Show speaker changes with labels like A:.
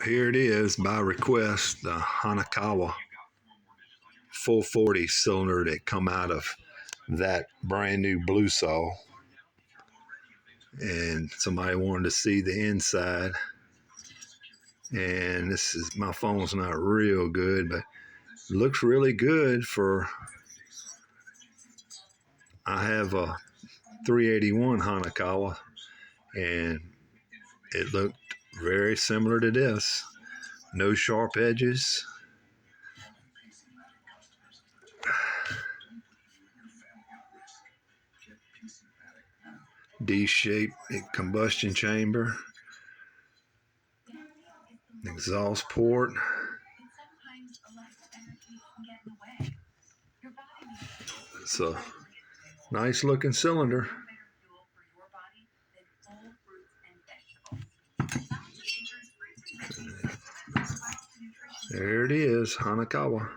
A: Here it is, by request, the Hanakawa 440 cylinder that come out of that brand new blue saw. And somebody wanted to see the inside. And this is, my phone's not real good, but it looks really good for, I have a 381 Hanakawa, and it looked very similar to this. No sharp edges. D-shaped combustion chamber. Exhaust port. It's a nice looking cylinder. There it is, Hanakawa.